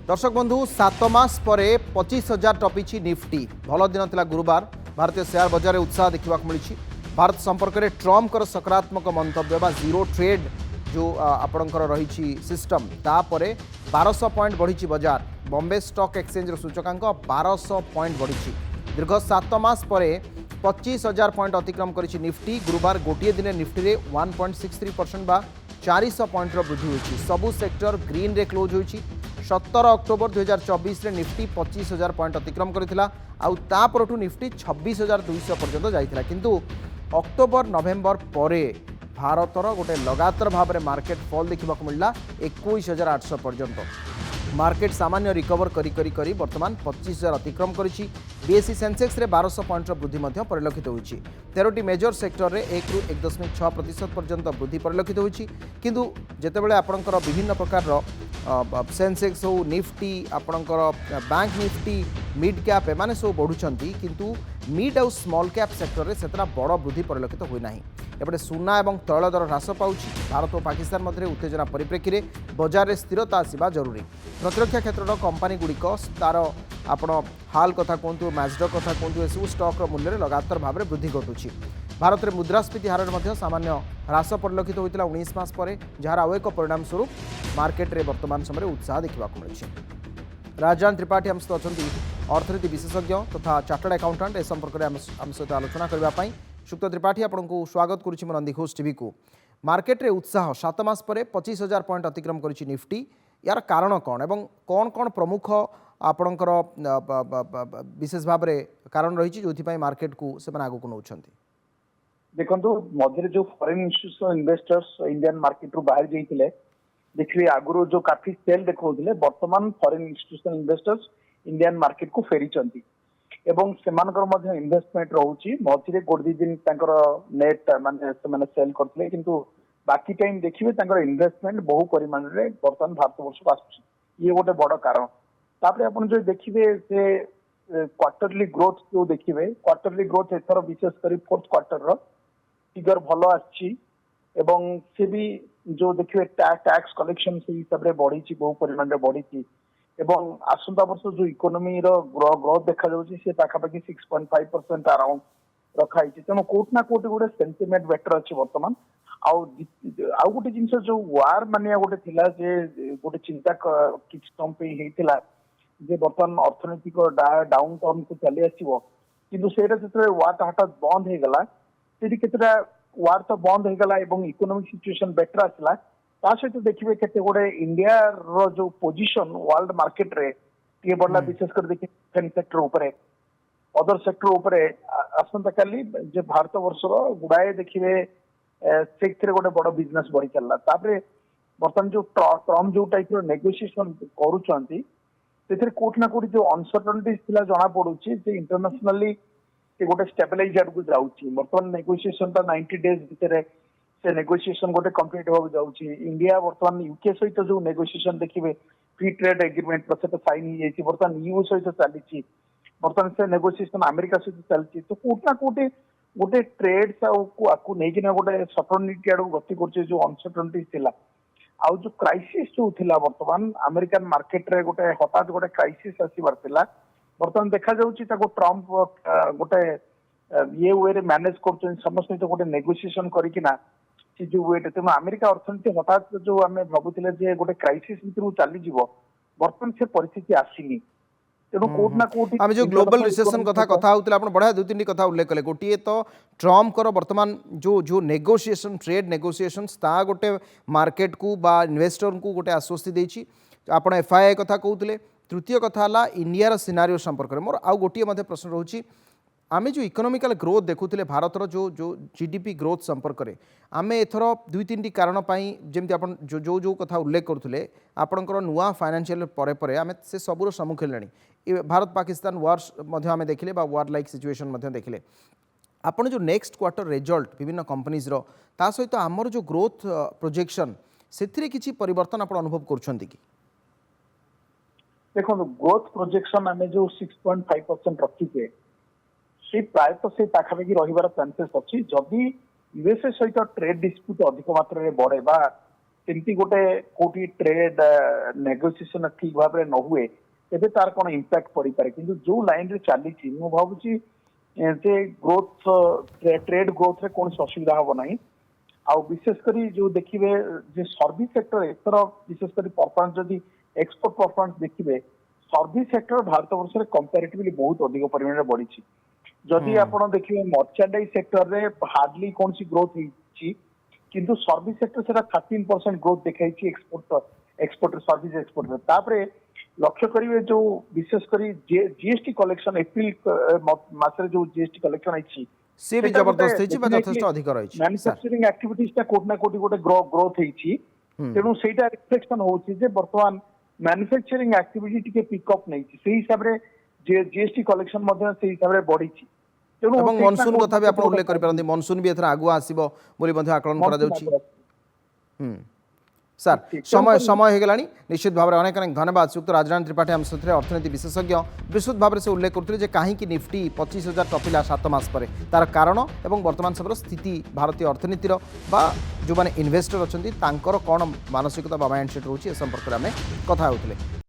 दर्शक बंधु 7 मास पर 25,000 टपिछि निफ्टी भल दिन थिला गुरुवार। भारतीय शेयर बजार उत्साह देखा मिली। भारत संपर्क में ट्रम्प सकारात्मक मंतव्य बा जीरो ट्रेड जो आपणकर रही सिस्टम तापर 1200 पॉइंट बढ़ी बजार। बॉम्बे स्टॉक एक्सचेंज सूचकांक 1200 पॉइंट बढ़ी। दीर्घ 7 मास पर 25,000 पॉइंट अतिक्रम करिछि निफ्टी। गुरुवार गोटे दिन निफ्टी रे 1.63% बा 400 पॉइंट वृद्धि होइछि। सबु सेक्टर ग्रीन रे क्लोज होइछि। 17 अक्टोबर 2024 रे निफ्टी 25,000 पॉइंट अतिक्रम करथिला आउ तापरठू निफ्टी 26,200 पर्यंत जाइथिला। किंतु अक्टोबर नवेम्बर परे भारतर गोटे लगातार भाव में मार्केट फॉल देखा मिलला 21,800 पर्यंत। मार्केट सामान्य रिकवर करी वर्तमान 25,000 अतिक्रम करिछि। बीएसई सेंसेक्स रे 1200 पॉइंट वृद्धि परिलक्षित होइछि। 13टी मेजर सेक्टर रे 1 रु 1.6% पर्यंत वृद्धि परिलक्षित होइछि। किंतु जेतेबेले आपणकर विभिन्न प्रकार सेंसेक्स हो निफ्टी आपणकर बैंक निफ्टी मिड कैप एमाने सब बढ़ुछंती किंतु मिड आउ स्मॉल कैप सेक्टर रे सेतरा बड़ वृद्धि परिलक्षित होई नाही। एपटे सुना और तैल दर ह्रास पाउछि। भारत और पाकिस्तान मध्य उत्तेजना परिप्रेक्षी में बजार में स्थिरता आसवा जरूरी। प्रतिरक्षा क्षेत्र कंपानी गुड़िक तार आपण हाल कथा कहतु मैजडक कथा कहतु एसबू स्टक्र मूल्य लगातार भाव में वृद्धि घटुछि। भारत में मुद्रास्फीति हार में सामान्य ह्रास परिलक्षित होता 19 मास पर, जार आउ एक परिणाम स्वरूप मार्केट में वर्तमान समय उत्साह देखा मिली। राजन त्रिपाठी आम सहित अच्छा अर्थनीति विशेषज्ञ तथा चार्टर्ड अकाउंटेंट ए संपर्क में आम सहित आलोचना करने शुक्त त्रिपाठी आपको स्वागत करुच्ची नंदी घोष टीवी को। मार्केट रे उत्साह 7 मास पर 25,000 पॉइंट अतिक्रम करिछि निफ्टी। यार कारण कौन एवं कौन कौन प्रमुख आपणकर विशेष भाव में कारण रही जो मार्केट को से आगू नौ देखो मध्य जो foreign institutional investors Indian market रू बाहर जाइए देखिए आगुरी जो काफी सेल देखते वर्तमान foreign institutional investors Indian market को फेरी एवं सेमानकर इन्वेस्टमेंट रोचे मझे गोटे दिन नेट माने सेल करते किंतु बाकी टाइम देखिए इन्वेस्टमेंट बहु परिमाण में बर्तमान भारत वर्ष को आस ये गोटे बड़ कारण। तापर आप जो देखिए से क्वार्टरली ग्रोथ जो देखिए क्वार्टरली ग्रोथ एथर विशेषकर फोर्थ क्वार्टर फिगर भल आसं से भी जो देखिए टैक्स कलेक्शन से हिसाब से बढ़ी बहु परिमाण में बढ़ी एवं आसंता वर्ष जो इकोनॉमी ग्रोथ देखा जाए पाखापाखि 6.5% अराउंड रखाई। तेणु कोट ना कोट गोटे सेंटिमेंट बेटर अच्छे बर्तमान आउ गोटे जिन जो वार मानिया गोटे थिला जे गोटे चिंता किछ समय होता जे बर्तमान अर्थनैतिक डाउन टाउन को चली आसो किंतु सेटा जो वार हठात बंद हो गला से वार तो बंद हो गला इकोनॉमिक सिचुएशन बेटर आसला सहित देखिए केते गोटे इंडिया रो जो पोजीशन वर्ल्ड मार्केट रे ये बढ़ला विशेषकर देखिए डिफेंस सेक्टर ऊपर अदर सेक्टर ऊपर आसंता काली जे भारत वर्षर गुड़ाए देखिए से गोटे बड़ बिजनेस बढ़ी चलला। तापरे बर्तमान जो ट्रम्प जो टाइप नेगोशिएशन करूछंती से कोट ना कोट जो अनसर्टनिटीज थिला जना पड़ुछि जे इंटरनेशनली गोटे स्टेबलाइज आड़ को जाउछि। बर्तमान नेगोशिएशन ता 90 डेज भितर से नेगोशिएशन गोटे कंप्लीट हो जाउछि। इंडिया बर्तमान यूके सहित जो नेगोशिएशन देखिए फ्री ट्रेड एग्रीमेंट से साइन हो जाइए बर्तमान यू सहित चली बर्तमान से नेगोशिएशन अमेरिका सहित चलती तो कोट ना कोट गोटे ट्रेड को लेकिन गोटे सर्टनिटी आड़ गति कर जो अनसर्टनिटी थिला आउ जो क्राइसिस जो थिला बर्तमान अमेरिकन मार्केट रे गोटे हठात गोटे क्राइसिस आसीबार थिला बर्तमान देखा जाउछि ताको ट्रम्प गोटे ये वे रे मैनेज कर समस्त तो गोटे नेगोशिएशन करिकिना से जो वेट तेणु अमेरिका अर्थनीति हठात जो आम भावुले जे गोटे क्राइसिस भितर चली बर्तमान से परिस्थिति आसीनी तेणु कोट ना कोट आम जो ग्लोबल रिसेसन कथा होता बढ़िया 2-3 कथा उल्लेख कले। गोटे तो ट्रम्प वर्तमान जो जो नेगोशिएशन ट्रेड नेगोशिएशन ता गोटे मार्केट को बा इन्वेस्टर को गोटे आश्वस्ति देछि आप एफआईआई कथा कहते। तृतीय कथा है इंडिया सिनारियो संपर्क में मोर आउ गोटे प्रश्न रोचे आमे जो इकोनॉमिकल ग्रोथ देखुले भारतर जो जो जीडीपी ग्रोथ संपर्क में आम एथर 2-3 कारण जमी आप जो जो कथा उल्लेख करुले आपणकर नुआ फाइनेंशियल पर आम से सबूर सम्मुखीन ले भारत पाकिस्तान वार आम देखिले वार लाइक सिचुएशन देखिले आपन जो नेक्स्ट क्वार्टर रिजल्ट विभिन्न कंपनीज ता सहित आमर जो ग्रोथ प्रोजेक्शन से किसी परिवर्तन आप अनुभव कर देखो ग्रोथ प्रोजेक्शन आम जो 6.5% रखीचे से प्रायतः से पाखापाखि रही चांसेस अच्छी जदि यूएसए सहित ट्रेड डिस्प्यूट अधिक मात्रा बढ़े ସେମିତି ଗୋଟେ କୋଉଠି ଟ୍ରେଡ୍ ନେଗୋସିଏସନ ଠିକ ଭାବରେ ନ ହୁଏ ତେବେ ତାର କ'ଣ ଇମ୍ପାକ୍ଟ ପଡିପାରେ କିନ୍ତୁ ଯୋଉ ଲାଇନରେ ଚାଲିଛି ମୁଁ ଭାବୁଛି ଯେ ଗ୍ରୋଥ ଟ୍ରେଡ୍ ଗ୍ରୋଥରେ କୌଣସି ଅସୁବିଧା ହବ ନାହିଁ ଆଉ ବିଶେଷ କରି ଯୋଉ ଦେଖିବେ ଯେ ସର୍ଭିସ ସେକ୍ଟର ଏଥର ବିଶେଷ କରି ପରଫର୍ମାନ୍ସ ଯଦି ଏକ୍ସପୋର୍ଟ ପରଫର୍ମାନ୍ସ ଦେଖିବେ ସର୍ଭିସ ସେକ୍ଟର ଭାରତ ବର୍ଷରେ କମ୍ପାରେଟିଭଲି ବହୁତ ଅଧିକ ପରିମାଣରେ ବଢିଛି ଯଦି ଆପଣ ଦେଖିବେ ମର୍ଚାଣ୍ଡାଇଜ ସେକ୍ଟରରେ ହାର୍ଡଲି କୌଣସି ଗ୍ରୋଥ ହେଇଛି କିନ୍ତୁ ସର୍ଭିସ ସେକ୍ଟର ସେଟା 13% ଗ୍ରୋଥ ଦେଖାଇଛି ଏକ୍ସପୋର୍ଟ ସର୍ଭିସ ଏକ୍ସପୋର୍ଟରେ ତାପରେ ଲକ୍ଷ୍ୟ କରିବେ ଯୋଉ ବିଶେଷ କରି ଜିଏସଟି କଲେକ୍ସନ ଏପ୍ରିଲ ମାସରେ ଯୋଉ ଜିଏସଟି କଲେକ୍ସନ ହେଇଛି सी भी जबरदस्त होइछि बा यथेष्ट अधिक रहिछि मैन्युफैक्चरिंग एक्टिविटीज टा कोट ना कोटी गोटे ग्रोथ ହେଇଛି ତେଣୁ ସେଇଟା ରିଫ୍ଲେକ୍ସନ ହଉଛି ଯେ ବର୍ତ୍ତମାନ ମ୍ୟାନୁଫ୍ୟାକ୍ଚରିଂ ଆକ୍ଟିଭିଟି ଟିକେ ପିକଅପ୍ ନେଇଛି ସେଇ ହିସାବରେ ଜିଏସଟି କଲେକ୍ସନ ମଧ୍ୟ ସେଇ ହିସାବରେ ବଢିଛି ତେଣୁ ଏବଂ मॉनसून कथा भी आपण उल्लेख करि परंती मॉनसून भी एथरा आगु आसीबो बोली मध्ये आकलन करा जाउछि सर समय समय हो गलानी निश्चित भाव में अनेक अनेक धन्यवाद श्रीयुक्त राजनारायण त्रिपाठी आम सहित अर्थनीति विशेषज्ञ विस्तृत भाव से उल्लेख करते कहीं निफ्टी 25,000 टपिला 7 मास पर तार कारण और वर्तमान समय स्थिति भारतीय अर्थनीतिर बा जो मैंने इन्वेस्टर अच्छा कौन मानसिकता माइंडसेट रोचे संपर्क में आम कथा होते।